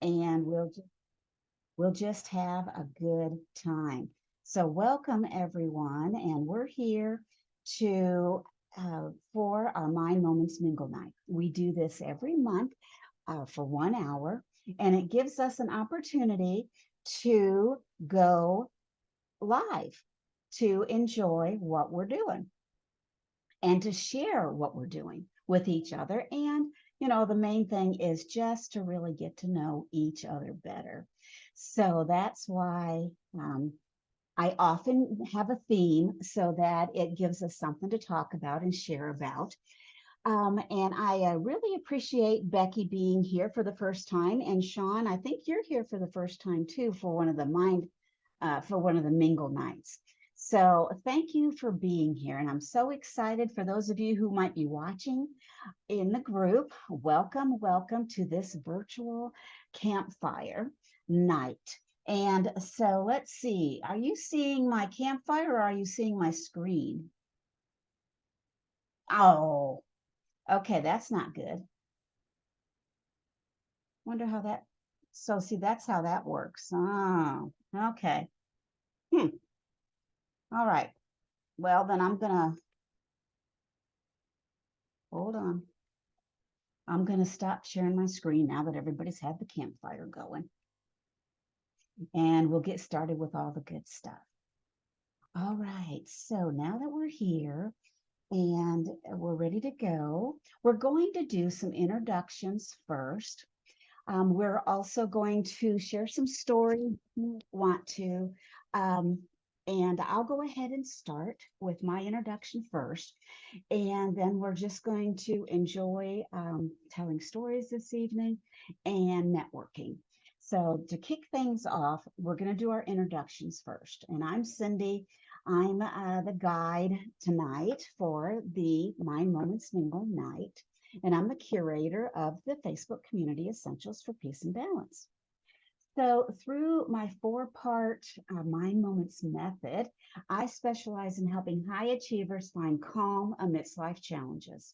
and we'll just have a good time. So welcome everyone, and we're here to for our Mind Moments Mingle Night. We do this every month for 1 hour, and it gives us an opportunity to go live, to enjoy what we're doing, and to share what we're doing with each other. And, the main thing is just to really get to know each other better. So that's why I often have a theme so that it gives us something to talk about and share about. And I really appreciate Becky being here for the first time. And Sean, I think you're here for the first time too for one of the Mingle nights. So thank you for being here. And I'm so excited for those of you who might be watching in the group. Welcome, welcome to this virtual campfire night. And so let's see, are you seeing my campfire or are you seeing my screen? Oh, okay, that's not good. Wonder how that, so see, that's how that works. Oh, okay. All right. Well, then I'm gonna, hold on. I'm gonna stop sharing my screen now that everybody's had the campfire going. And we'll get started with all the good stuff. All right, so now that we're here and we're ready to go, we're going to do some introductions first. We're also going to share some stories if you want to. And I'll go ahead and start with my introduction first. And then we're just going to enjoy telling stories this evening and networking. So to kick things off, we're going to do our introductions first. And I'm Cindy. I'm the guide tonight for the Mind Moments Mingle Night. And I'm the curator of the Facebook community Essentials for Peace and Balance. So through my 4-part Mind Moments method, I specialize in helping high achievers find calm amidst life challenges.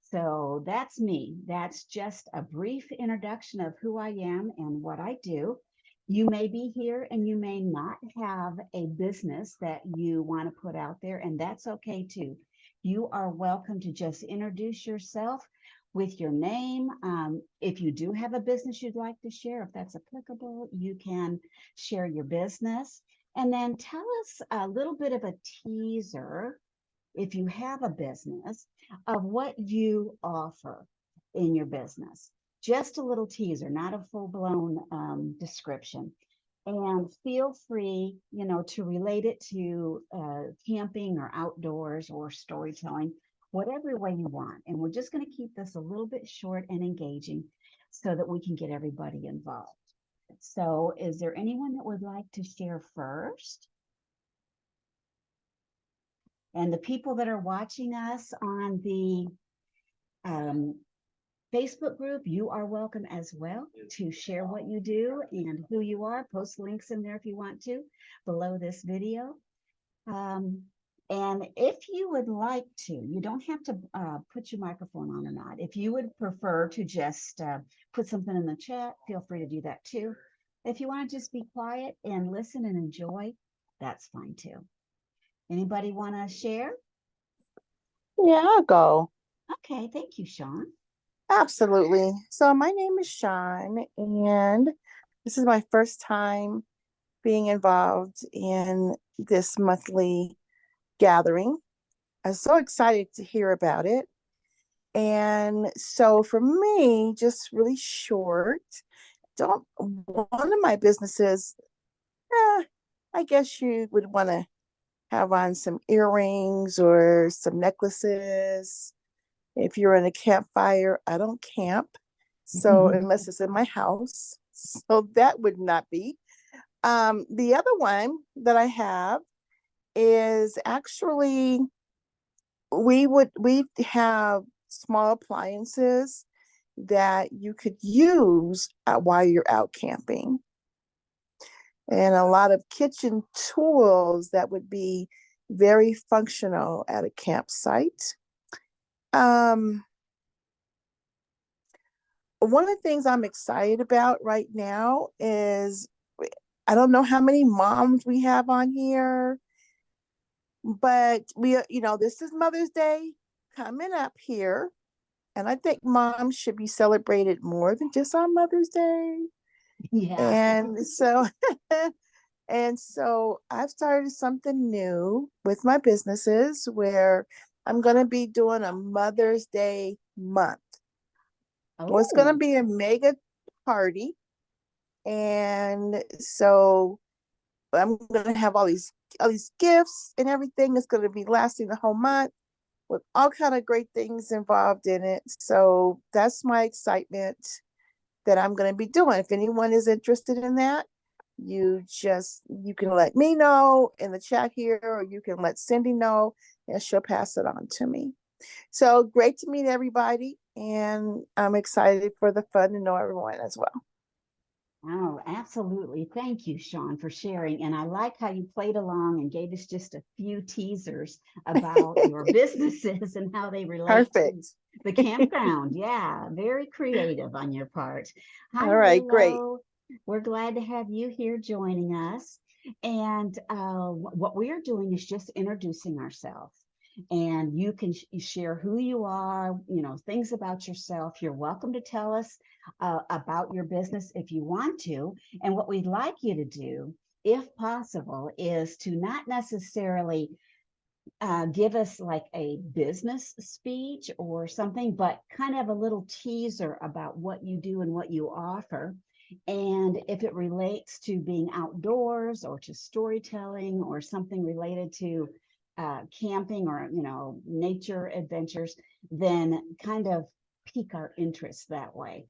So that's me. That's just a brief introduction of who I am and what I do. You may be here and you may not have a business that you want to put out there, and that's okay too. You are welcome to just introduce yourself with your name. If you do have a business you'd like to share, if that's applicable, you can share your business. And then tell us a little bit of a teaser, if you have a business, of what you offer in your business. Just a little teaser, not a full-blown description. And feel free, to relate it to camping or outdoors or storytelling, whatever way you want. And we're just going to keep this a little bit short and engaging so that we can get everybody involved. So is there anyone that would like to share first? And the people that are watching us on the Facebook group, you are welcome as well to share what you do and who you are. Post links in there if you want to below this video. And if you would like to, you don't have to put your microphone on or not. If you would prefer to just put something in the chat, feel free to do that too. If you want to just be quiet and listen and enjoy, that's fine too. Anybody want to share? Yeah, I'll go. Okay, thank you, Sean. Absolutely. So my name is Sean, and this is my first time being involved in this monthly gathering. I'm so excited to hear about it. And so for me, just really short, one of my businesses, I guess you would want to have on some earrings or some necklaces. If you're in a campfire, I don't camp. So unless it's in my house, so that would not be. The other one that I have is actually, we have small appliances that you could use while you're out camping. And a lot of kitchen tools that would be very functional at a campsite. one of the things I'm excited about right now is I don't know how many moms we have on here, but this is Mother's Day coming up here. And I think moms should be celebrated more than just on Mother's Day. Yeah. And so and so I've started something new with my businesses where I'm going to be doing a Mother's Day month. Well, it's going to Oh, be a mega party. And so I'm going to have all these gifts and everything. It's going to be lasting the whole month with all kind of great things involved in it. So that's my excitement that I'm going to be doing. If anyone is interested in that, you can let me know in the chat here, or you can let Cindy know and she'll pass it on to me. So great to meet everybody, and I'm excited for the fun to know everyone as well. oh, absolutely. Thank you, Sean, for sharing. And I like how you played along and gave us just a few teasers about your businesses and how they relate to Perfect. the campground. Yeah, very creative on your part. Hi, All right, great. Willow. We're glad to have you here joining us. And what we are doing is just introducing ourselves. And you can share who you are, things about yourself. You're welcome to tell us about your business if you want to. And what we'd like you to do, if possible, is to not necessarily give us like a business speech or something, but kind of a little teaser about what you do and what you offer. And if it relates to being outdoors or to storytelling or something related to camping or nature adventures, then kind of pique our interest that way.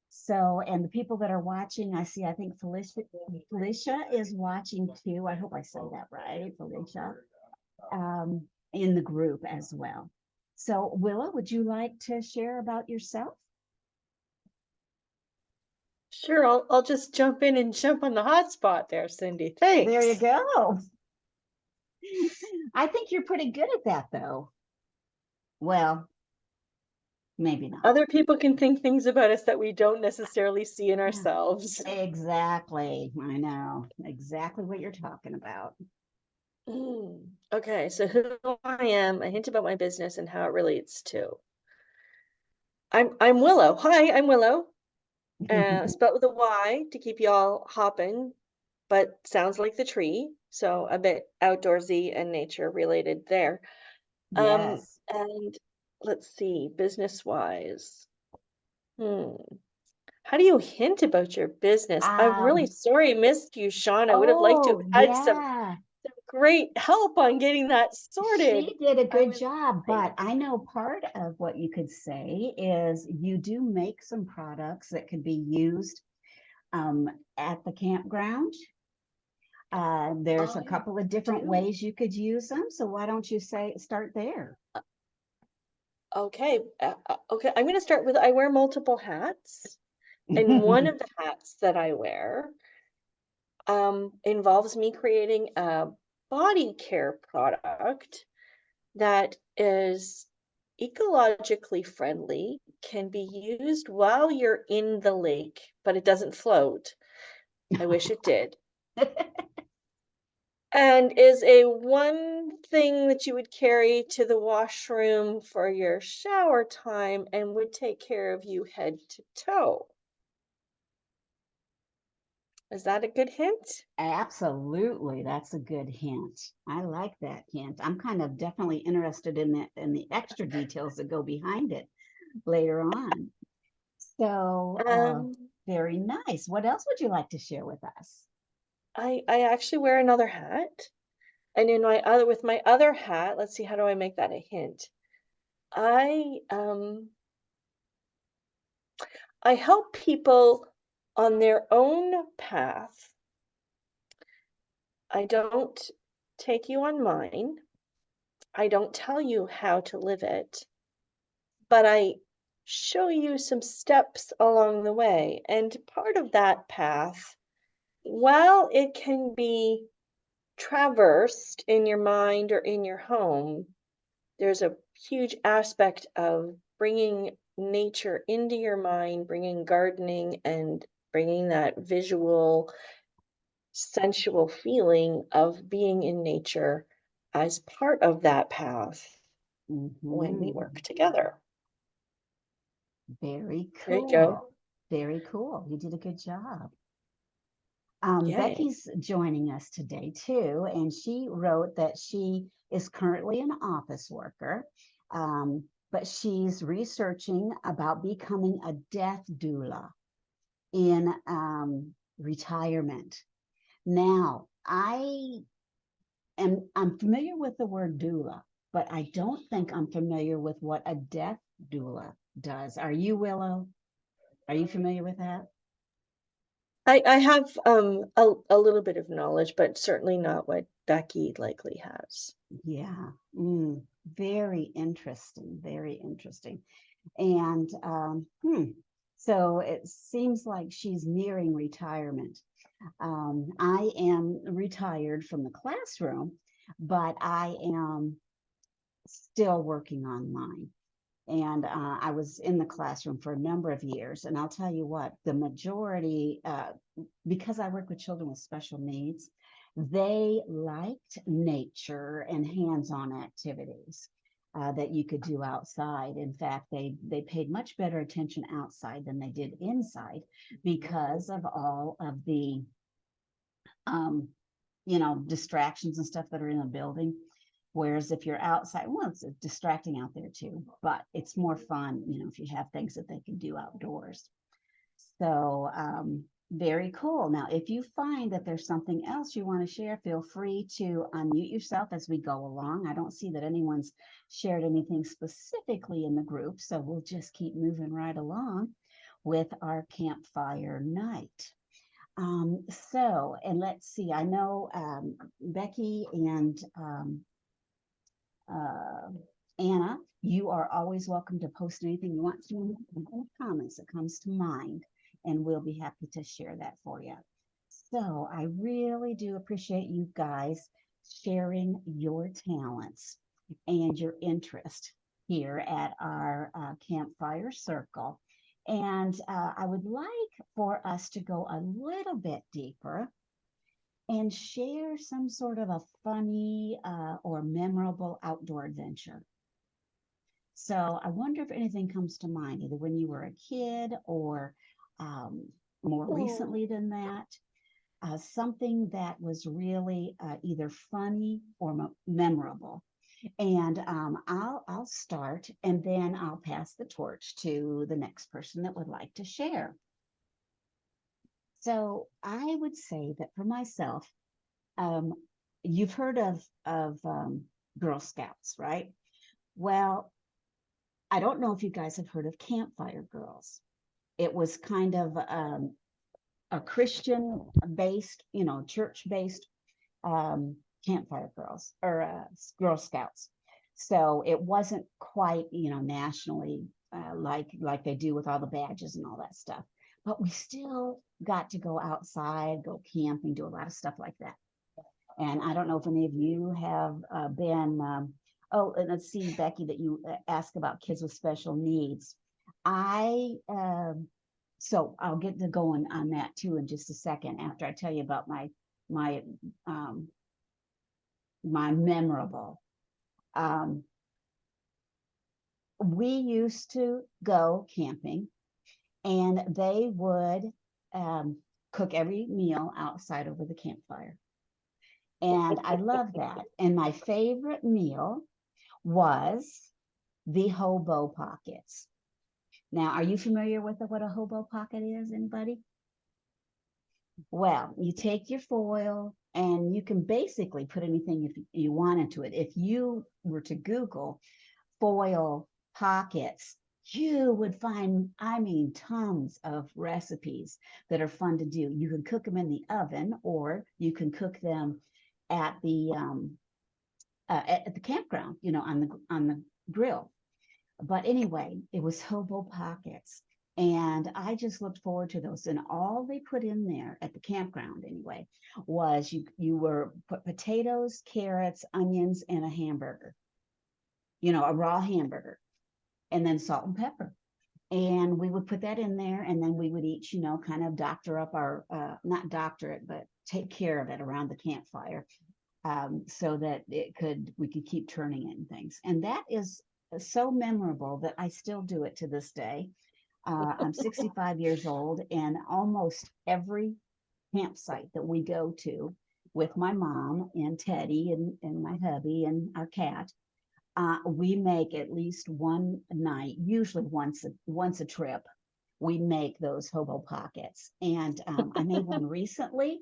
So, and the people that are watching, I think Felicia is watching too. I hope I said that right, Felicia, um, in the group as well. So, Willa, would you like to share about yourself? Sure, I'll just jump in and jump on the hot spot there, Cindy. There you Thanks. go. I think you're pretty good at that, though. Well, maybe not. Other people can think things about us that we don't necessarily see in ourselves. Exactly. I know exactly what you're talking about. Okay, so who I am, a hint about my business and how it relates to. I'm Willow. Hi, I'm Willow. Spelled with a Y to keep y'all hopping, but sounds like the tree, so a bit outdoorsy and nature related there. Yes. And let's see, business wise. Hmm. How do you hint about your business? I'm really Um, sorry I missed you, Sean. I would have liked to oh, have had some yeah. great help on getting that sorted. She did a I good was job, like, but I know part of what you could say is you do make some products that could be used um, at the campground. There's a I couple of different do. ways you could use them. So why don't you start there? Okay. Okay. I'm going to start with I wear multiple hats. And one of the hats that I wear involves me creating a body care product that is ecologically friendly, can be used while you're in the lake, but it doesn't float. I wish it did. And is a one thing that you would carry to the washroom for your shower time and would take care of you head to toe. Is that a good hint? Absolutely, that's a good hint. I like that hint. I'm kind of definitely interested in the extra details that go behind it later on. So, Um, very nice. What else would you like to share with us? I actually wear another hat. And in my other with my other hat, let's see, how do I make that a hint? I I help people on their own path. I don't take you on mine. I don't tell you how to live it, but I show you some steps along the way. And part of that path, while it can be traversed in your mind or in your home, there's a huge aspect of bringing nature into your mind, bringing gardening and bringing that visual, sensual feeling of being in nature as part of that path when we Mhm. work together. Very There you go. cool. Very cool. You did a good job. Yay. Becky's joining us today too, and she wrote that she is currently an office worker, but she's researching about becoming a death doula in retirement. Now, I'm familiar with the word doula, but I don't think I'm familiar with what a death doula does. Are you, Willow? Are you familiar with that? I have a little bit of knowledge, but certainly not what Becky likely has. Yeah. Very interesting. Very interesting. And so it seems like she's nearing retirement. I am retired from the classroom, but I am still working on mine. And I was in the classroom for a number of years. And I'll tell you what, the majority, because I work with children with special needs, they liked nature and hands-on activities that you could do outside. In fact, they paid much better attention outside than they did inside because of all of the distractions and stuff that are in the building. Whereas if you're outside, well, it's distracting out there too, but it's more fun, if you have things that they can do outdoors. So, very cool. Now, if you find that there's something else you want to share, feel free to unmute yourself as we go along. I don't see that anyone's shared anything specifically in the group, so we'll just keep moving right along with our campfire night. And let's see, I know Becky and Anna, you are always welcome to post anything you want to in the comments that comes to mind, and we'll be happy to share that for you. So I really do appreciate you guys sharing your talents and your interest here at our campfire circle. And I would like for us to go a little bit deeper and share some sort of a funny or memorable outdoor adventure. So I wonder if anything comes to mind, either when you were a kid or more recently than that, something that was really either funny or memorable. And I'll start, and then I'll pass the torch to the next person that would like to share. So I would say that for myself, you've heard of Girl Scouts, right? Well, I don't know if you guys have heard of Campfire Girls. It was kind of a Christian-based, church-based Campfire Girls or Girl Scouts. So it wasn't quite, nationally like they do with all the badges and all that stuff. But we still got to go outside, go camping, do a lot of stuff like that. And I don't know if any of you have been, and let's see, Becky, that you asked about kids with special needs. So I'll get to going on that too in just a second after I tell you about my memorable. We used to go camping, and they would cook every meal outside over the campfire. And I love that. And my favorite meal was the hobo pockets. Now, are you familiar with what a hobo pocket is, anybody? Well, you take your foil and you can basically put anything if you want into it. If you were to Google foil pockets, you would find, tons of recipes that are fun to do. You can cook them in the oven, or you can cook them at the campground, on the grill. But anyway, it was hobo pockets. And I just looked forward to those. And all they put in there at the campground anyway was you were put potatoes, carrots, onions, and a hamburger, a raw hamburger, and then salt and pepper. And we would put that in there, and then we would each, kind of doctor up our, not doctor it, but take care of it around the campfire, so that we could keep turning it and things. And that is so memorable that I still do it to this day. I'm 65 years old, and almost every campsite that we go to with my mom and Teddy and my hubby and our cat, we make at least one night, usually once a trip, we make those hobo pockets. And I made one recently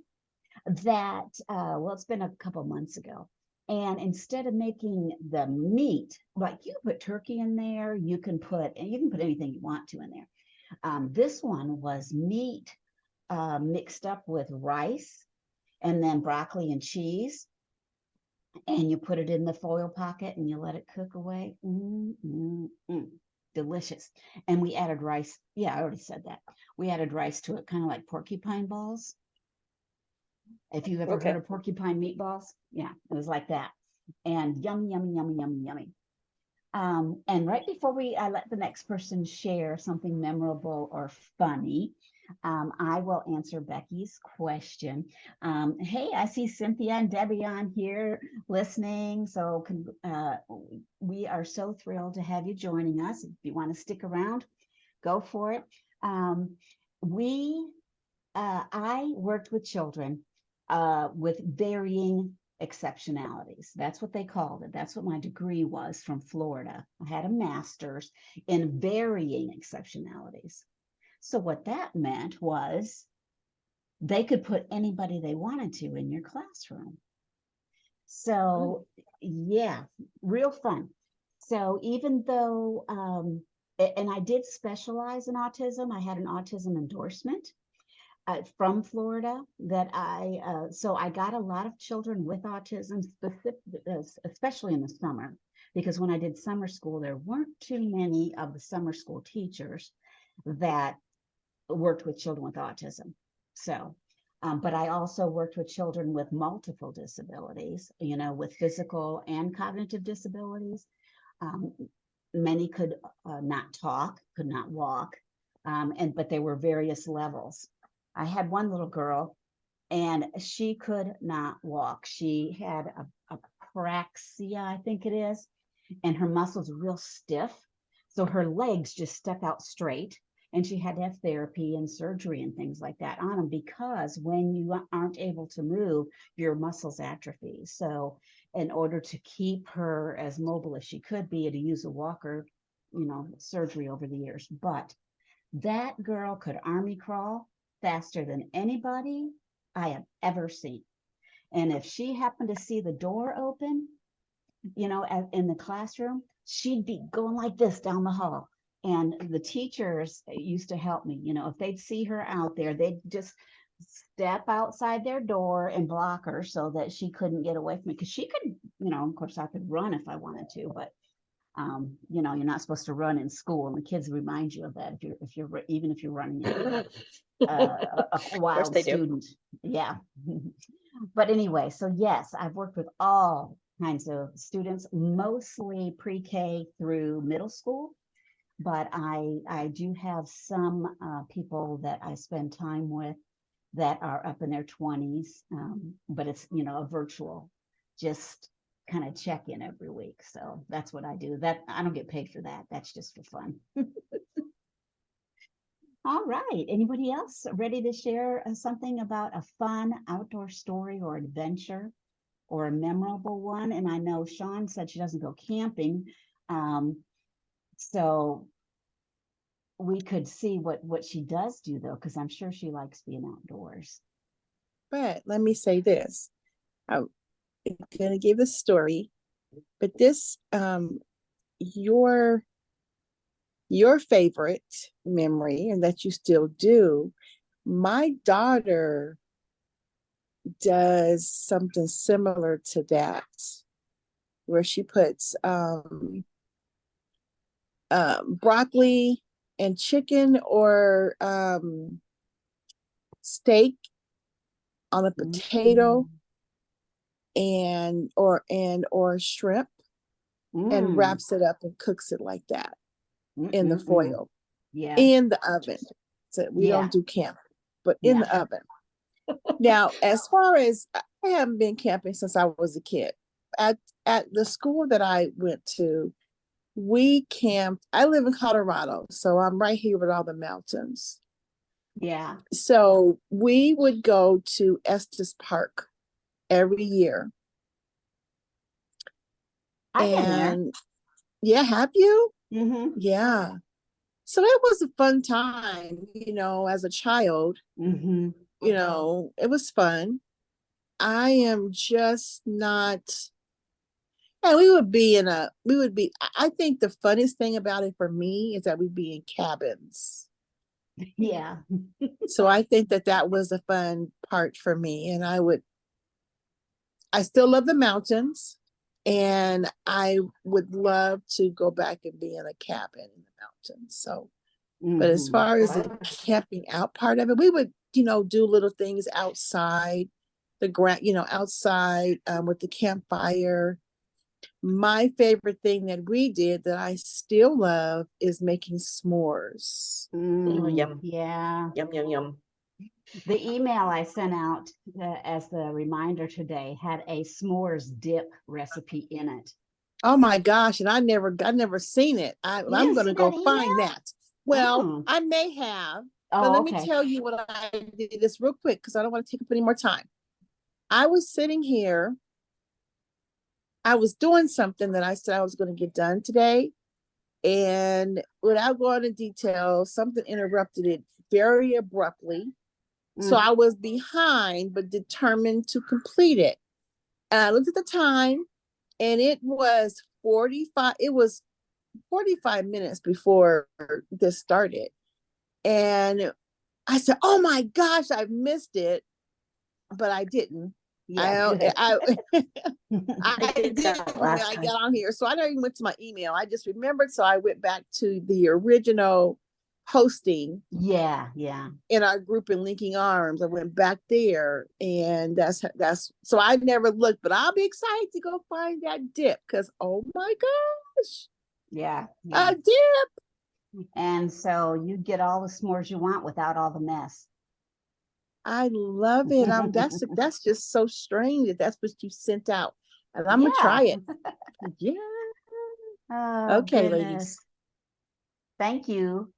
that, well, it's been a couple months ago. And instead of making the meat, like you put turkey in there, you can put anything you want to in there. This one was meat mixed up with rice and then broccoli and cheese, and you put it in the foil pocket and you let it cook away. Delicious. And we added rice. Yeah, I already said that. We added rice to it, kind of like porcupine balls. If you ever heard of porcupine meatballs, yeah, it was like that. And yummy, yummy, yummy, yummy, yummy. And right before I let the next person share something memorable or funny, I will answer Becky's question. Hey, I see Cynthia and Debbie on here listening. So we are so thrilled to have you joining us. If you want to stick around, go for it. I worked with children with varying exceptionalities. That's what they called it. That's what my degree was from Florida. I had a master's in varying exceptionalities. So what that meant was they could put anybody they wanted to in your classroom. So yeah, real fun. So even though, and I did specialize in autism, I had an autism endorsement from Florida that so I got a lot of children with autism, especially in the summer, because when I did summer school, there weren't too many of the summer school teachers that worked with children with autism. So, but I also worked with children with multiple disabilities, with physical and cognitive disabilities. Many could not talk, could not walk, but there were various levels. I had one little girl, and she could not walk. She had a praxia, I think it is, and her muscles were real stiff. So her legs just stuck out straight, and she had to have therapy and surgery and things like that on them, because when you aren't able to move, your muscles atrophy. So in order to keep her as mobile as she could be, to use a walker, surgery over the years. But that girl could army crawl faster than anybody I have ever seen. And if she happened to see the door open, in the classroom, she'd be going like this down the hall. And the teachers used to help me, if they'd see her out there, they'd just step outside their door and block her so that she couldn't get away from me. Because she could, of course I could run if I wanted to, but you're not supposed to run in school, and the kids remind you of that even if you're running a wild student. Yeah. But anyway, so yes, I've worked with all kinds of students, mostly pre-K through middle school, but I do have some people that I spend time with that are up in their 20s, but it's a virtual, just kind of check in every week. So that's what I do. That I don't get paid for that. That's just for fun. All right. Anybody else ready to share something about a fun outdoor story or adventure or a memorable one? And I know Sean said she doesn't go camping. So we could see what she does do, though, because I'm sure she likes being outdoors. But let me say this. I'm going to give a story, but this, your favorite memory, and that you still do, my daughter does something similar to that, where she puts broccoli and chicken or steak on a potato and or shrimp and wraps it up and cooks it like that in the foil. Yeah. in the oven. So we Yeah. don't do camp, but in Yeah. the oven. Now, as far as I haven't been camping since I was a kid. At the school that I went to, we camped. I live in Colorado, so I'm right here with all the mountains. Yeah. So we would go to Estes Park every year. I've been there. And yeah, have you? Mm-hmm. Yeah. So it was a fun time, as a child, Mm-hmm. it was fun. I am just not, and I think the funniest thing about it for me is that we'd be in cabins. Yeah. So I think that was a fun part for me. And I still love the mountains, and I would love to go back and be in a cabin in the mountains. So, but as Mm-hmm. far as the camping out part of it, we would, do little things outside the ground, outside with the campfire. My favorite thing that we did that I still love is making s'mores. Oh, yum. Yeah. Yum, yum, yum. The email I sent out as the reminder today had a s'mores dip recipe in it. Oh my gosh, and I never seen it. You I'm didn't gonna see go that find email? that. Well, Oh. I may have, but Oh, let me okay. tell you what I did this real quick because I don't want to take up any more time. I was sitting here, I was doing something that I said I was going to get done today, and without going into detail, something interrupted it very abruptly. So I was behind, but determined to complete it. And I looked at the time, and it was 45 minutes before this started. And I said, oh my gosh, I missed it. But I didn't. Yeah, I I did did that when last I time. got on here. So I never even went to my email. I just remembered. So I went back to the original posting yeah. in our group in Linking Arms. I went back there, and that's so I never looked, but I'll be excited to go find that dip because oh my gosh, Yeah. a dip. And so you get all the s'mores you want without all the mess. I love it. That's just so strange that that's what you sent out, and I'm gonna Yeah. try it. Yeah. Oh, Okay, goodness. ladies. Thank you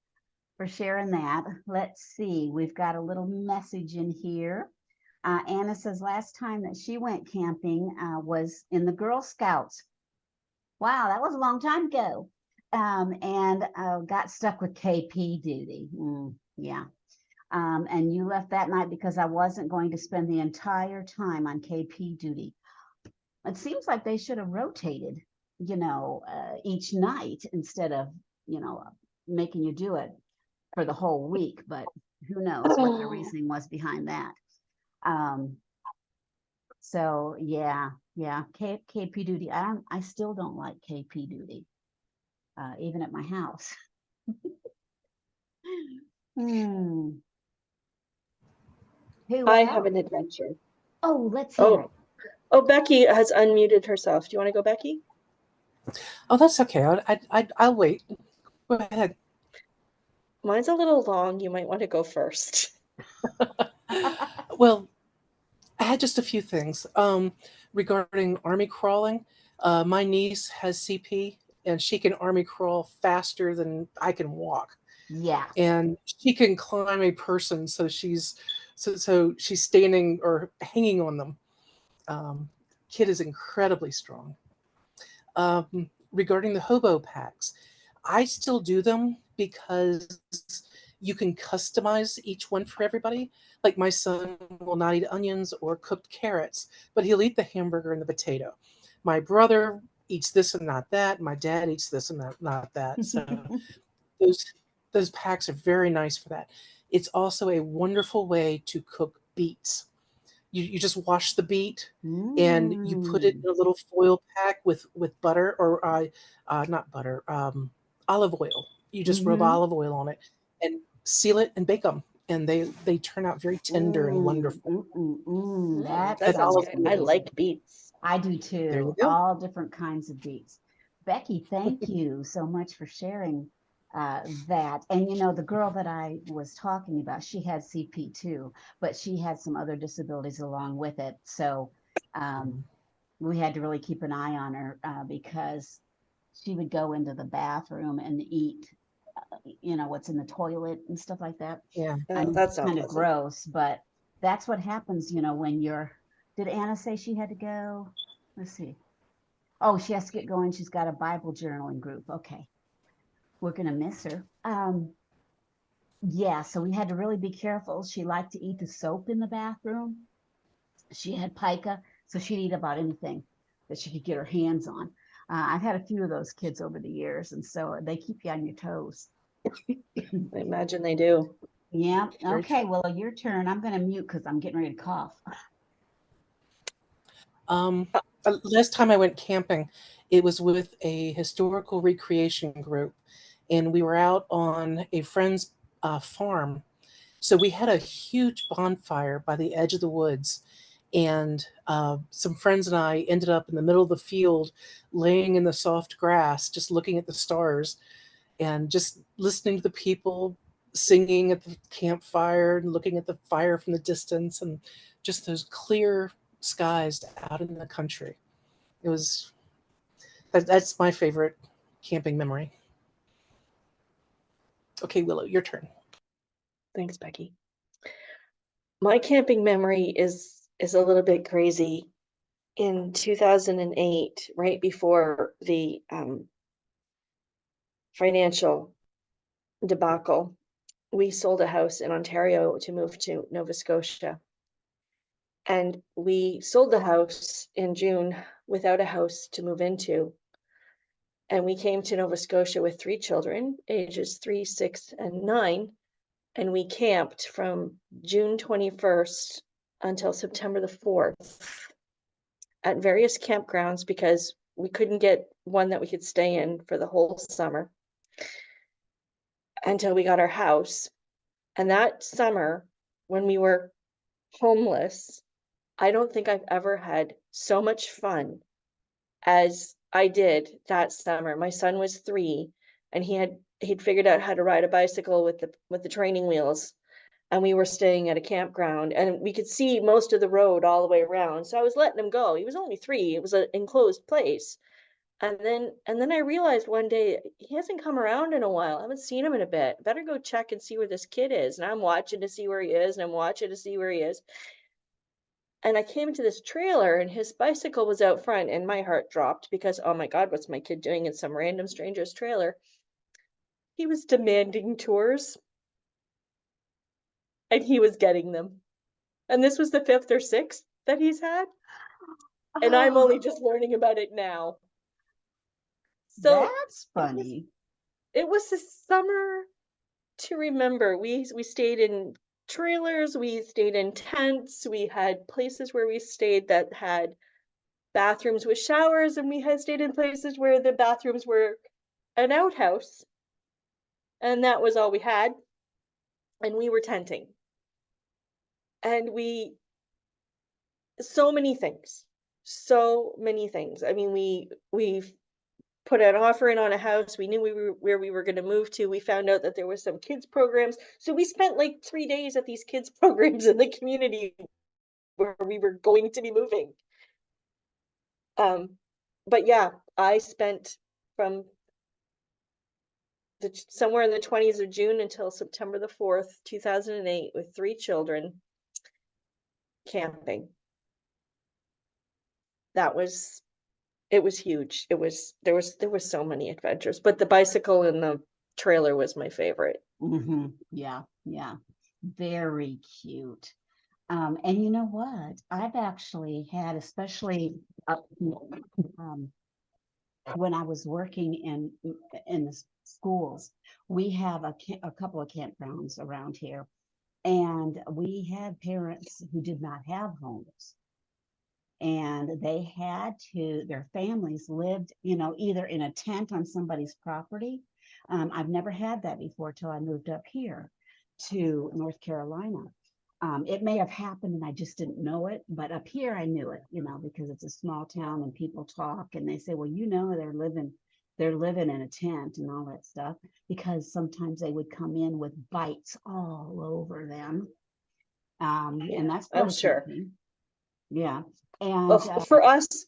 for sharing that. Let's see. We've got a little message in here. Anna says last time that she went camping was in the Girl Scouts. Wow, that was a long time ago. And got stuck with KP duty. Yeah. And you left that night because I wasn't going to spend the entire time on KP duty. It seems like they should have rotated, each night instead of, making you do it for the whole week. But who knows what the reasoning was behind that. So yeah, KP duty. I still don't like KP duty, even at my house. Who I else? have an adventure. Oh, let's hear it. Oh, Becky has unmuted herself. Do you want to go, Becky? Oh, that's okay. I'll wait. Go ahead. Mine's a little long. You might want to go first. Well, I had just a few things. Regarding army crawling, my niece has CP, and she can army crawl faster than I can walk. Yeah. And she can climb a person, so she's standing or hanging on them. Kid is incredibly strong. Regarding the hobo packs, I still do them because you can customize each one for everybody. Like my son will not eat onions or cooked carrots, but he'll eat the hamburger and the potato. My brother eats this and not that. My dad eats this and not that. So those packs are very nice for that. It's also a wonderful way to cook beets. You just wash the beet and you put it in a little foil pack with butter or not butter, olive oil. You just rub olive oil on it and seal it and bake them, and they turn out very tender and wonderful. That That sounds olive good. I oil. like beets. I do There you too. go. All different kinds of beets. Becky, thank you so much for sharing that. And, the girl that I was talking about, she had CP too, but she had some other disabilities along with it. So we had to really keep an eye on her because she would go into the bathroom and eat, what's in the toilet and stuff like that. Yeah. I know That's it's not kind of pleasant. gross, but that's what happens, when did Anna say she had to go? Let's see. Oh, she has to get going. She's got a Bible journaling group. Okay. We're going to miss her. Yeah, so we had to really be careful. She liked to eat the soap in the bathroom. She had pica, so she'd eat about anything that she could get her hands on. I've had a few of those kids over the years, and so they keep you on your toes. I imagine they do. Yeah. Very Okay. Well, your turn. I'm going to mute because I'm getting ready to cough. Last time I went camping, it was with a historical recreation group, and we were out on a friend's farm. So we had a huge bonfire by the edge of the woods, and some friends and I ended up in the middle of the field, laying in the soft grass, just looking at the stars, and just listening to the people singing at the campfire and looking at the fire from the distance, and just those clear skies out in the country. It was that's my favorite camping memory. Okay, Willow, your turn. Thanks, Becky. My camping memory is a little bit crazy. In 2008, right before the financial debacle, we sold a house in Ontario to move to Nova Scotia. And we sold the house in June without a house to move into. And we came to Nova Scotia with 3 children, ages 3, 6, and 9. And we camped from June 21st until September the 4th at various campgrounds because we couldn't get one that we could stay in for the whole summer until we got our house. And that summer, when we were homeless, I don't think I've ever had so much fun as I did that summer. My son was 3, and he'd figured out how to ride a bicycle with the training wheels, and we were staying at a campground, and we could see most of the road all the way around. So I was letting him go. He was only 3. It was an enclosed place. And then I realized one day he hasn't come around in a while. I haven't seen him in a bit. Better go check and see where this kid is. And I'm watching to see where he is, and I'm watching to see where he is. And I came to this trailer, and his bicycle was out front, and my heart dropped because, oh my God, what's my kid doing in some random stranger's trailer? He was demanding tours, and he was getting them. And this was the 5th or 6th that he's had. And I'm only just learning about it now. So That's funny. it was a summer to remember. We stayed in trailers, we stayed in tents, we had places where we stayed that had bathrooms with showers, and we had stayed in places where the bathrooms were an outhouse, and that was all we had. And we were tenting, and so many things, I mean, we put an offer in on a house. We knew where we were going to move to. We found out that there was some kids programs, so we spent like 3 days at these kids programs in the community where we were going to be moving. But yeah, I spent from somewhere in the 20s of June until September the 4th, 2008, with 3 children camping. It was huge. There was so many adventures, but the bicycle and the trailer was my favorite. Yeah, yeah. Very cute. And you know what? I've actually had, especially when I was working in the schools, we have a couple of campgrounds around here, and we had parents who did not have homes, and their families lived, either in a tent on somebody's property. I've never had that before till I moved up here to North Carolina. It may have happened and I just didn't know it, but up here I knew it, because it's a small town and people talk and they say, well, they're living they're living in a tent and all that stuff, because sometimes they would come in with bites all over them. Yeah, And that's I'm part of sure. camping. Yeah. Well, And for us,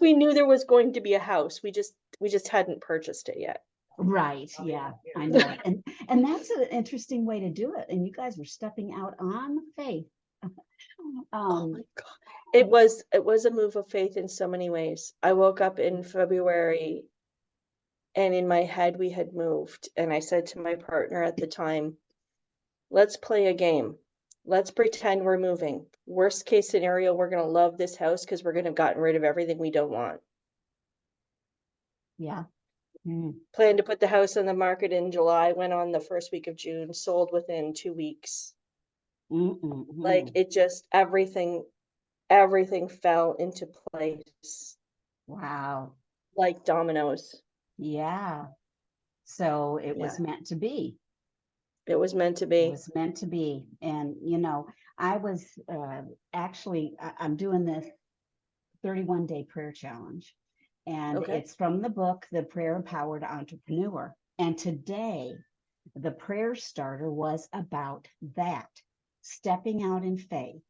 we knew there was going to be a house. We just hadn't purchased it yet. right, yeah, I know it. And that's an interesting way to do it. And you guys were stepping out on faith. Oh my God. It was a move of faith in so many ways. I woke up in February and in my head we had moved. And I said to my partner at the time, let's play a game. Let's pretend we're moving. Worst case scenario, we're going to love this house because we're going to have gotten rid of everything we don't want. Yeah. Mm. Planned to put the house on the market in July, went on the first week of June, sold within 2 weeks. Like it just everything fell into place Wow. like dominoes. Yeah. So it Yeah. was meant to be. It was meant to It be. was meant to be. And, I was actually, I'm doing this 31-day prayer challenge. And Okay. it's from the book, The Prayer Empowered Entrepreneur. And today, the prayer starter was about that, stepping out in faith,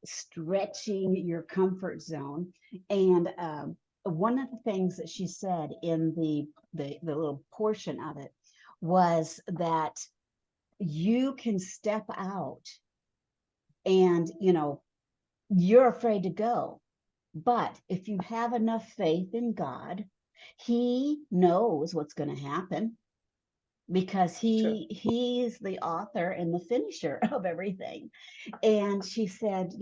stretching your comfort zone. And one of the things that she said in the little portion of it was that you can step out and, you're afraid to go. But if you have enough faith in God, He knows what's going to happen, because he's the author and the finisher of everything. And she said,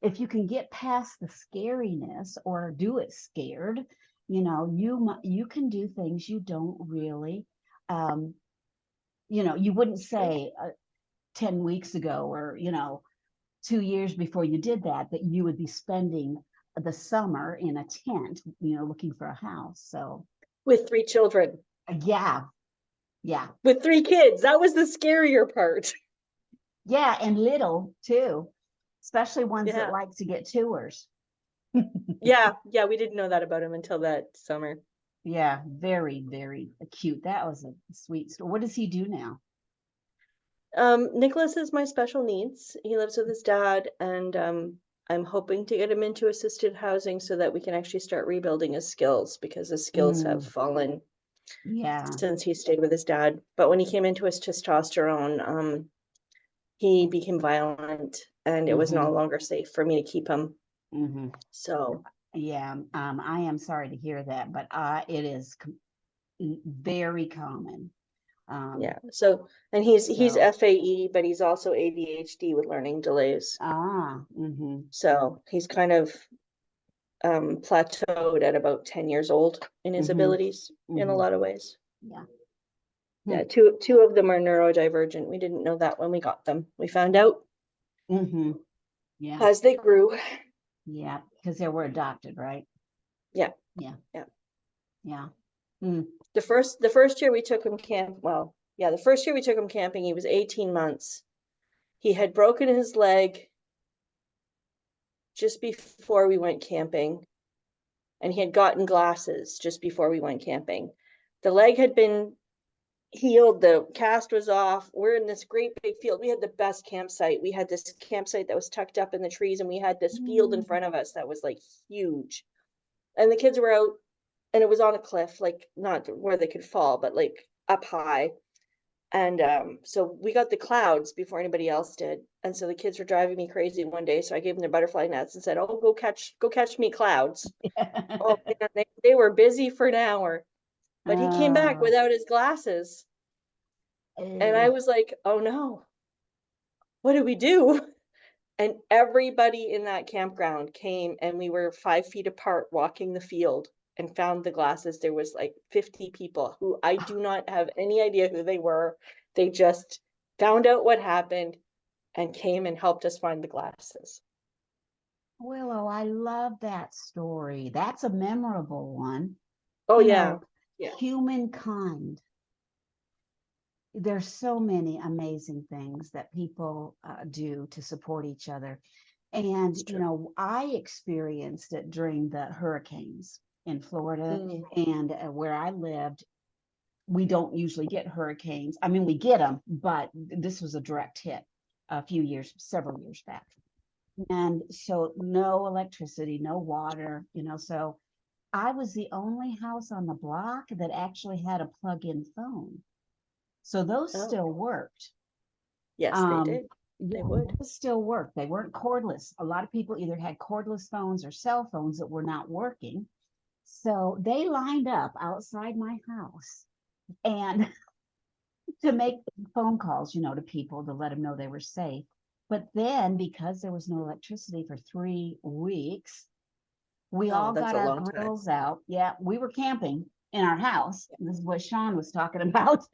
if you can get past the scariness or do it scared, you can do things you don't really, you wouldn't say 10 weeks ago, or 2 years before you did that you would be spending the summer in a tent, looking for a house. So With 3 children. yeah. With 3 kids. That was the scarier part. Yeah, and little too, especially ones that Yeah. like to get tours. Yeah, we didn't know that about him until that summer. Yeah, very, very cute. That was a sweet story. What does he do now? Nicholas is my special needs. He lives with his dad, and I'm hoping to get him into assisted housing so that we can actually start rebuilding his skills, because his skills have fallen Yeah. since he stayed with his dad. But when he came into his testosterone, he became violent, and it was no longer safe for me to keep him. So yeah, I am sorry to hear that, but it is very common. yeah. So, and he's FAE, but he's also ADHD with learning delays. So he's kind of plateaued at about 10 years old in his abilities in a lot of ways. Yeah. Yeah, two of them are neurodivergent. We didn't know that when we got them. We found out Yeah. as they grew. Yeah, because they were adopted, right? Yeah. The first year we took him the first year we took him camping, he was 18 months. He had broken his leg just before we went camping, and he had gotten glasses just before we went camping. The leg had been healed, the cast was off. We're in this great big field. We had the best campsite. We had this campsite that was tucked up in the trees, and we had this field in front of us that was like huge. And the kids were out, and it was on a cliff, like not where they could fall, but like up high. And so we got the clouds before anybody else did. And so the kids were driving me crazy one day. So I gave them their butterfly nets and said, "Oh, go catch me clouds." Oh man, they were busy for an hour. But he came back without his glasses. And I was like, "Oh no, what do we do?" And everybody in that campground came, and we were 5 feet apart walking the field and found the glasses. There was like 50 people who I do not have any idea who they were. They just found out what happened and came and helped us find the glasses. Willow, I love that story. That's a memorable one. Oh, yeah. Humankind. There's so many amazing things that people do to support each other. And, I experienced it during the hurricanes. in Florida, Mm. and where I lived, we don't usually get hurricanes. I mean, we get them, but this was a direct hit several years back. And so no electricity, no water, so I was the only house on the block that actually had a plug-in phone. So those Oh, still worked. yes, they did. Yeah, They would. those still worked. They weren't cordless. A lot of people either had cordless phones or cell phones that were not working. So they lined up outside my house and to make phone calls, to people to let them know they were safe. But then, because there was no electricity for 3 weeks, we Oh, all that's got a our long time. grills out. Yeah, we were camping in our house. This is what Sean was talking about,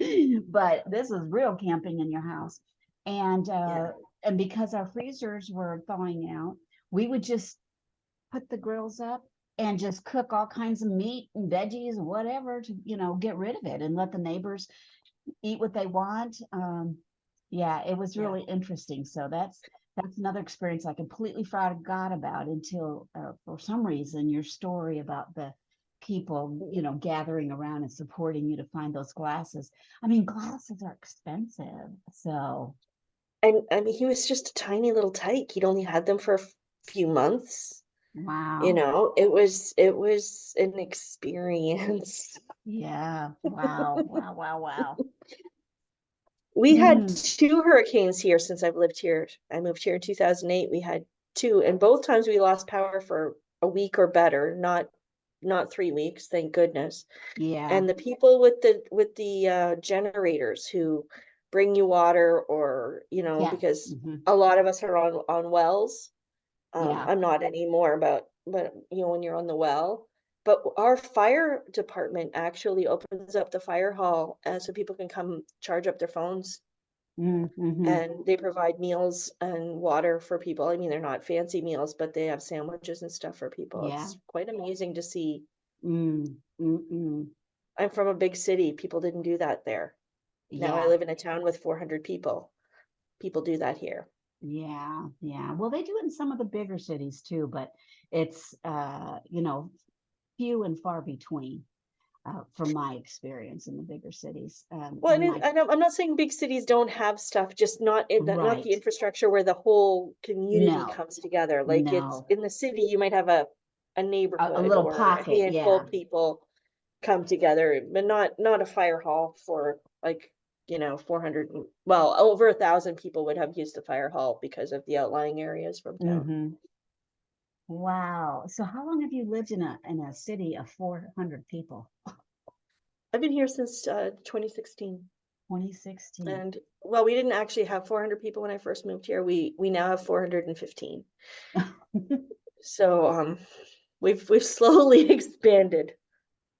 but this is real camping in your house. And Yeah. and because our freezers were thawing out, we would just put the grills up and just cook all kinds of meat and veggies and whatever to, get rid of it and let the neighbors eat what they want. Yeah, it was Yeah. really interesting. So that's another experience I completely forgot about until for some reason your story about the people, gathering around and supporting you to find those glasses. I mean, glasses are expensive. So And I mean, he was just a tiny little tyke. He'd only had them for a few months. wow. It was an experience. Yeah. Wow. Wow. Wow. Wow. We had Mm, 2 hurricanes here since I've lived here. I moved here in 2008. We had two, and both times we lost power for a week or better, not 3 weeks, thank goodness. yeah. And the people with the generators who bring you water, or Yeah. because Hmm. a lot of us are on wells. Yeah. I'm not anymore, but when you're on the well. But our fire department actually opens up the fire hall, so people can come charge up their phones, Mm-hmm. and they provide meals and water for people. I mean, they're not fancy meals, but they have sandwiches and stuff for people. Yeah. It's quite amazing to see. Mm, mm-mm. I'm from a big city. People didn't do that there. Now I Yeah. live in a town with 400 people. People do that here. Yeah, yeah. Well, they do it in some of the bigger cities too, but it's few and far between, from my experience in the bigger cities. Well, And and my I'm not saying big cities don't have stuff, just not the right. infrastructure where the whole community No, comes together. Like, it's no. in the city, you might have a A neighborhood little or a pocket, handful yeah. of people come together, but not a fire hall for, like, 400. Well, over 1,000 people would have used the fire hall because of the outlying areas from town. Hmm. Wow. So how long have you lived in a city of 400 people? I've been here since 2016. 2016. And, well, we didn't actually have 400 people when I first moved here. We now have 415. So we've slowly expanded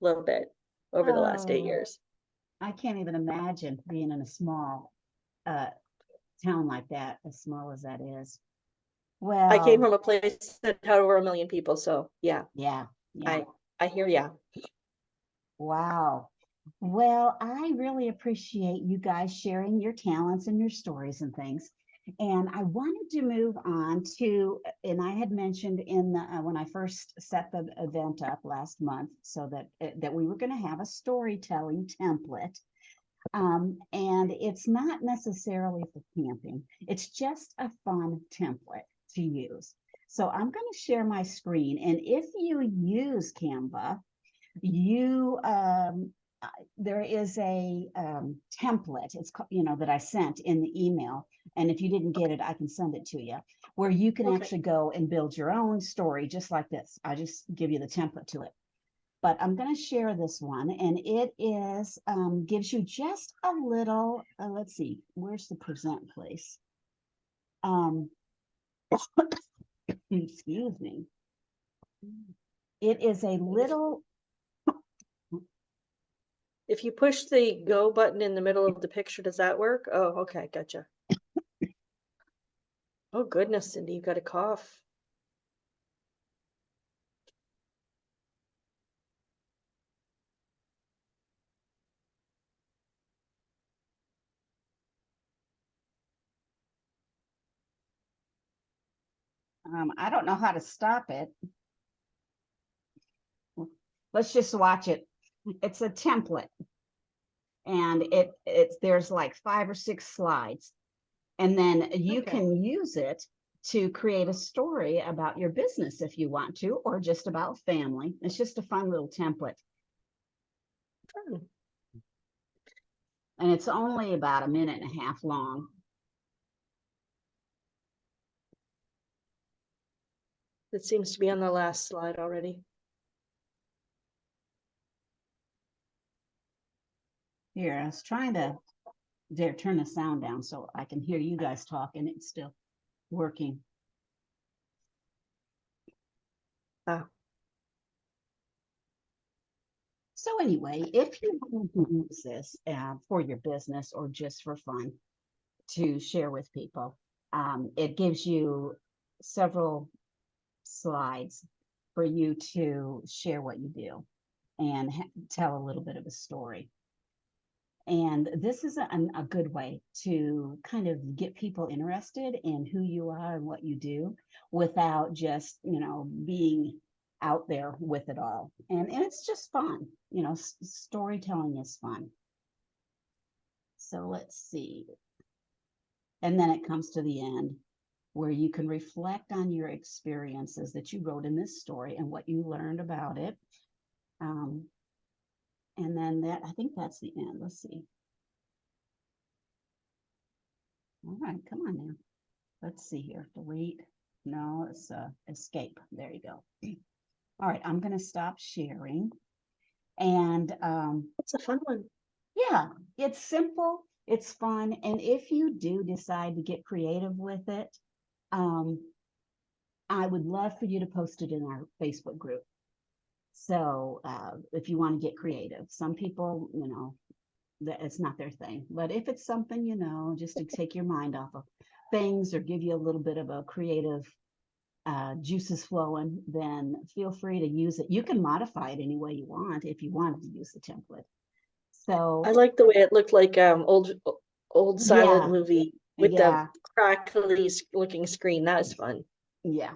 a little bit over the last 8 Oh, years. I can't even imagine being in a small uh, town like that, as small as that is. I came Well, from a place that had over 1 million people, so yeah, yeah, yeah. I hear ya. Wow. Well, I really appreciate you guys sharing your talents and your stories and things. And I wanted to move on to, and I had mentioned in the when I first set the event up last month, so that we were going to have a storytelling template. And it's not necessarily for camping. It's just a fun template to use. So I'm going to share my screen, and if you use Canva, you there is a template, it's that I sent in the email, and if you didn't get it, I can send it to you, where you can Okay. actually go and build your own story just like this. I just give you the template to it, but I'm going to share this one, and it is gives you just a little let's see, where's the present place. um Excuse me. It is a little. If you push the go button in the middle of the picture, does that work? Oh, okay, gotcha. Oh goodness, Cindy, you got a cough. I don't know how to stop it. let's just watch it. It's a template, and it's there's like 5 or 6 slides, and then you Okay. can use it to create a story about your business if you want to, or just about family. It's just a fun little template, Fun. and it's only about a minute and a half long. It seems to be on the last slide already. Here, I was trying to turn the sound down so I can hear you guys talk, and it's still working. Ah. So anyway, if you want to use this for your business or just for fun to share with people, it gives you several slides for you to share what you do and tell a little bit of a story. And this is a good way to kind of get people interested in who you are and what you do without just, being out there with it all. And it's just fun. Storytelling is fun. So let's see. And then it comes to the end where you can reflect on your experiences that you wrote in this story and what you learned about it. And then I think that's the end. Let's see. All right, come on now. Let's see here. Delete. No, it's escape. There you go. All right, I'm going to stop sharing. And That's a fun one. yeah, it's simple, it's fun. And if you do decide to get creative with it, I would love for you to post it in our Facebook group. So if you want to get creative, some people, that it's not their thing. But if it's something, just to take your mind off of things or give you a little bit of a creative juices flowing, then feel free to use it. You can modify it any way you want if you wanted to use the template. So I like the way it looked like old silent yeah, movie with yeah, the crackly looking screen. That was fun. yeah.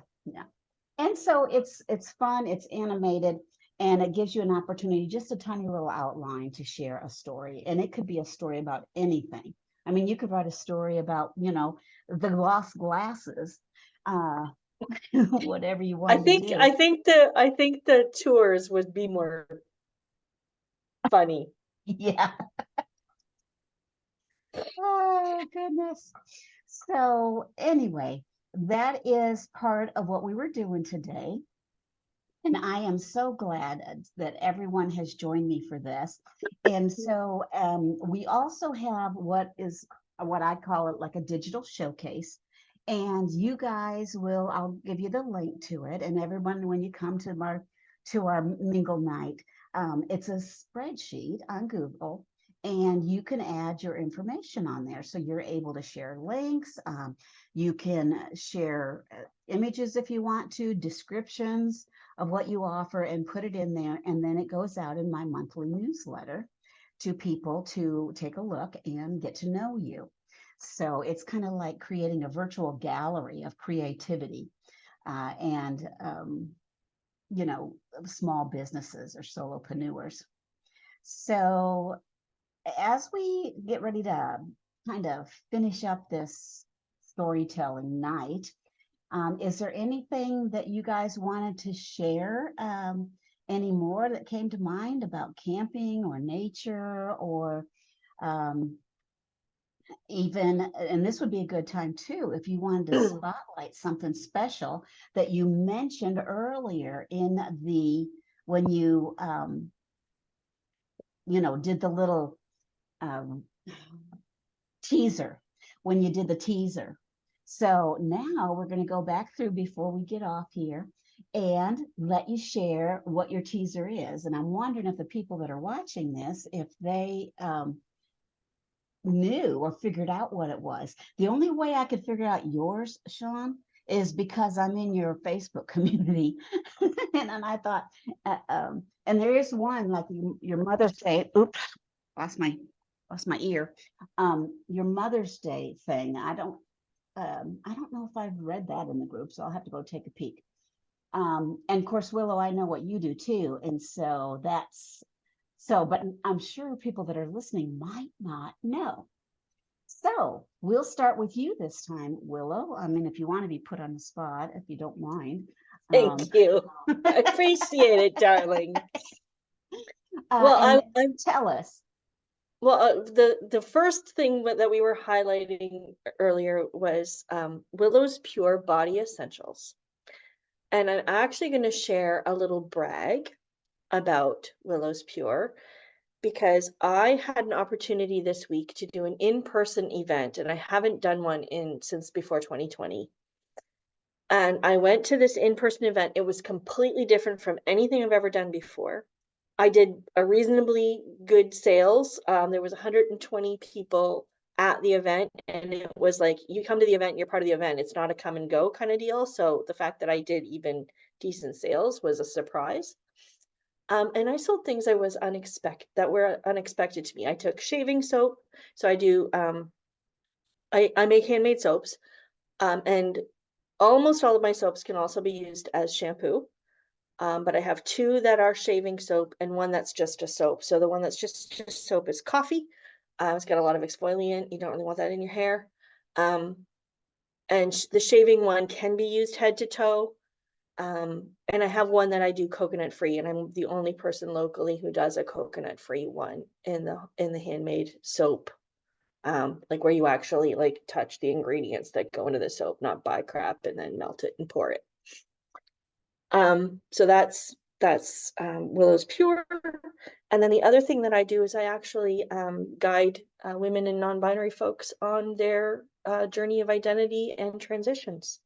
And so it's fun, it's animated, and it gives you an opportunity, just a tiny little outline to share a story. And it could be a story about anything. I mean, you could write a story about, the lost glasses, whatever you I wanted to think do. I think the tours would be more funny. Yeah. Oh, goodness. So anyway, that is part of what we were doing today. And I am so glad that everyone has joined me for this. And so we also have what I call it like a digital showcase. And you guys I'll give you the link to it. And everyone, when you come to our mingle night, it's a spreadsheet on Google, and you can add your information on there. So you're able to share links. You can share images if you want to, descriptions of what you offer, and put it in there. And then it goes out in my monthly newsletter to people to take a look and get to know you. So it's kind of like creating a virtual gallery of creativity and small businesses or solopreneurs. So as we get ready to kind of finish up this storytelling night, is there anything that you guys wanted to share any more that came to mind about camping or nature, or even, and this would be a good time too, if you wanted to spotlight something special that you mentioned earlier when you did the little teaser, when you did the teaser. So now we're going to go back through before we get off here and let you share what your teaser is. And I'm wondering if the people that are watching this, if they knew or figured out what it was. The only way I could figure out yours, Sean, is because I'm in your Facebook community. And I thought, and there is one, like your Mother's Day, oops, lost my ear. Your Mother's Day thing. I don't know if I've read that in the group, so I'll have to go take a peek. And of course, Willow, I know what you do too. And so but I'm sure people that are listening might not know. So we'll start with you this time, Willow. I mean, if you want to be put on the spot, if you don't mind. Thank you. I appreciate it, darling. Well, tell us. Well, the first thing that we were highlighting earlier was Willow's Pure Body Essentials. And I'm actually going to share a little brag about Willow's Pure because I had an opportunity this week to do an in-person event, and I haven't done one since before 2020. And I went to this in-person event. It was completely different from anything I've ever done before. I did a reasonably good sales. There was 120 people at the event, and it was like, you come to the event, you're part of the event. It's not a come and go kind of deal. So the fact that I did even decent sales was a surprise. And I sold things that were unexpected to me. I took shaving soap. So I do, I make handmade soaps, and almost all of my soaps can also be used as shampoo. But I have two that are shaving soap and one that's just a soap. So the one that's just soap is coffee. It's got a lot of exfoliant. You don't really want that in your hair. And the shaving one can be used head to toe. And I have one that I do coconut free, and I'm the only person locally who does a coconut free one in the handmade soap. Like where you actually like touch the ingredients that go into the soap, not buy crap and then melt it and pour it. So that's Willow's Pure. And then the other thing that I do is I actually guide women and non-binary folks on their journey of identity and transitions.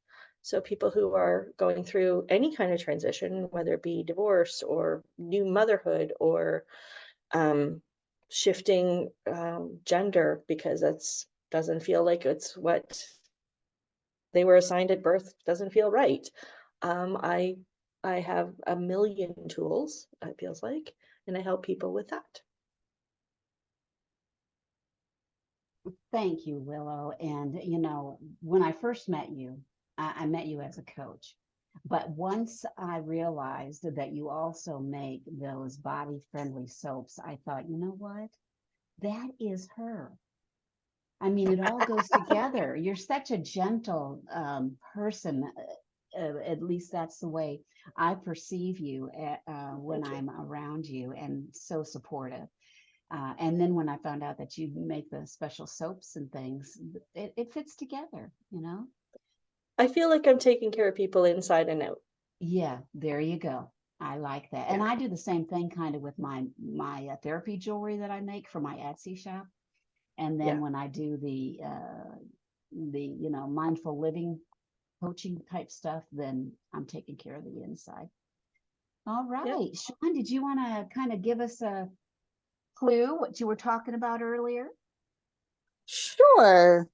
So people who are going through any kind of transition, whether it be divorce or new motherhood or shifting gender, because that's doesn't feel like it's what they were assigned at birth, doesn't feel right. I have a million tools, it feels like, and I help people with that. Thank you, Willow. And, you know, when I first met you, I met you as a coach. But once I realized that you also make those body-friendly soaps, I thought, you know what? That is her. I mean, it all goes together. You're such a gentle person. At least that's the way I perceive you when I'm around you, and so supportive. And then when I found out that you make the special soaps and things, it fits together, you know? I feel like I'm taking care of people inside and out. Yeah, there you go. I like that. And I do the same thing kind of with my therapy jewelry that I make for my Etsy shop. And then when I do the you know, mindful living coaching type stuff, then I'm taking care of the inside. All right. Sean, did you want to kind of give us a clue what you were talking about earlier? Sure.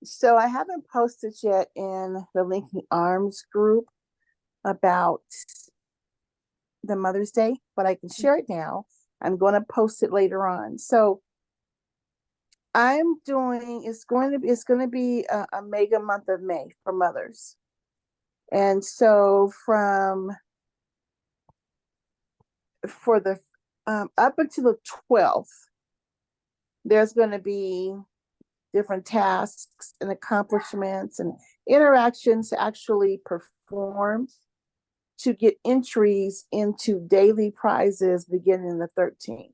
So I haven't posted yet in the Linking Arms group about the Mother's Day, but I can share it now. I'm going to post it later on. So it's going to be a mega month of May for mothers. And so for the up until the 12th, there's going to be different tasks and accomplishments and interactions to actually perform to get entries into daily prizes beginning the 13th.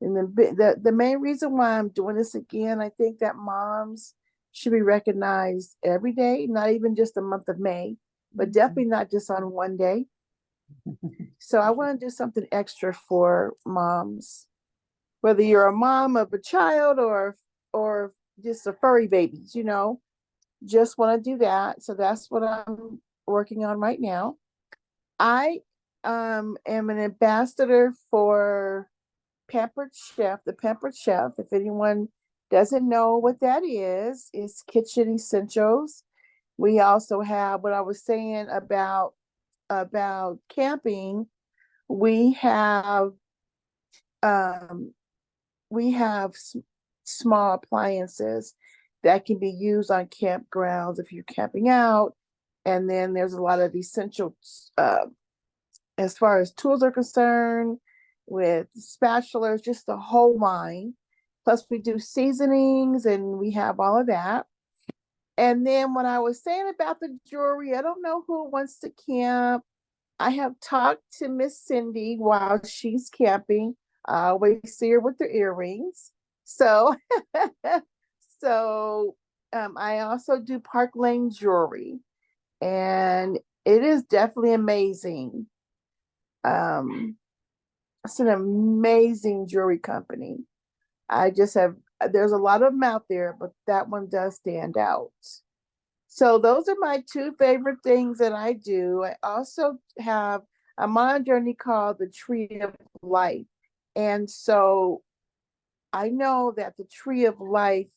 And the main reason why I'm doing this again, I think that moms should be recognized every day, not even just the month of May, but definitely not just on one day. So I want to do something extra for moms, whether you're a mom of a child or just a furry babies, you know, just want to do that. So that's what I'm working on right now. I am an ambassador for Pampered Chef, the Pampered Chef. If anyone doesn't know what that is, it's kitchen essentials. We also have what I was saying about camping. We have small appliances that can be used on campgrounds if you're camping out, And then there's a lot of essentials as far as tools are concerned, with spatulas, just the whole line. Plus, we do seasonings and we have all of that. And then when I was saying about the jewelry, I don't know who wants to camp. I have talked to Miss Cindy while she's camping. I always see her with her earrings. So, I also do Park Lane jewelry, and it is definitely amazing. It's an amazing jewelry company. There's a lot of them out there, but that one does stand out. So those are my two favorite things that I do. I'm on a journey called the Tree of Life. And so I know that the Tree of Life,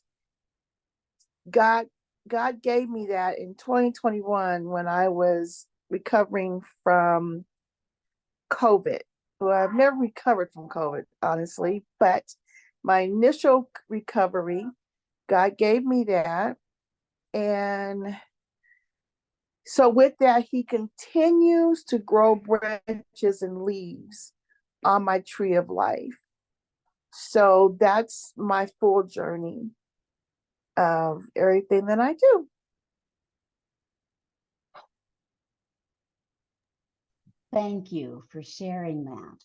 God gave me that in 2021 when I was recovering from COVID. Well, I've never recovered from COVID, honestly, but my initial recovery, God gave me that. And so with that, he continues to grow branches and leaves on my tree of life. So that's my full journey of everything that I do. Thank you for sharing that.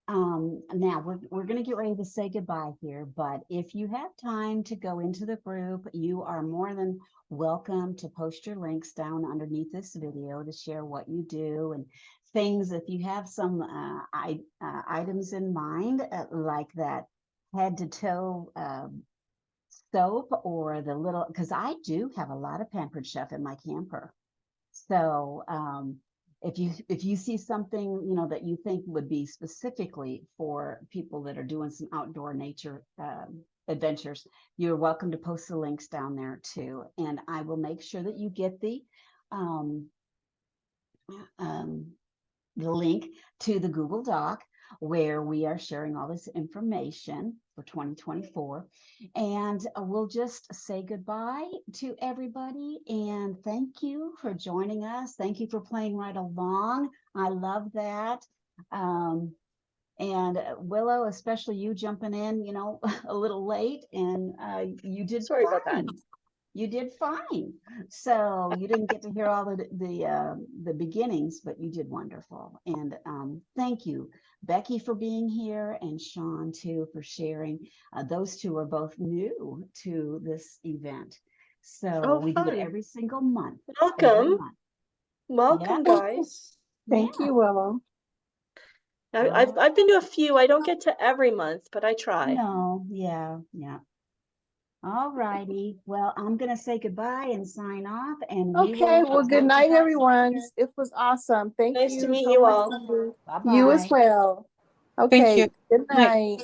Now we're going to get ready to say goodbye here, but if you have time to go into the group, you are more than welcome to post your links down underneath this video to share what you do and things. If you have some items in mind, like that head to toe soap, or the little, because I do have a lot of Pampered Chef in my camper. So if you see something, you know, that you think would be specifically for people that are doing some outdoor nature adventures, you're welcome to post the links down there too. And I will make sure that you get the link to the Google Doc where we are sharing all this information for 2024. And we'll just say goodbye to everybody. And thank you for joining us. Thank you for playing right along. I love that. And Willow, especially you jumping in, you know, a little late, and you did Sorry fine. about that. You did fine. So you didn't get to hear all the beginnings, but you did wonderful. And thank you, Becky, for being here, and Sean too for sharing. Those two are both new to this event, so we do it Fun. every single month. Welcome. Welcome, Yeah. guys. Thank you, Willow. I've been to a few. I don't get to every month, but I try. No, yeah. All righty. Well, I'm going to say goodbye and sign off. And Okay, well, good night, everyone. It was awesome. Thank Nice you to meet so you much, all. Cindy. Bye-bye. You as well. Thank Okay, you. good Night. night.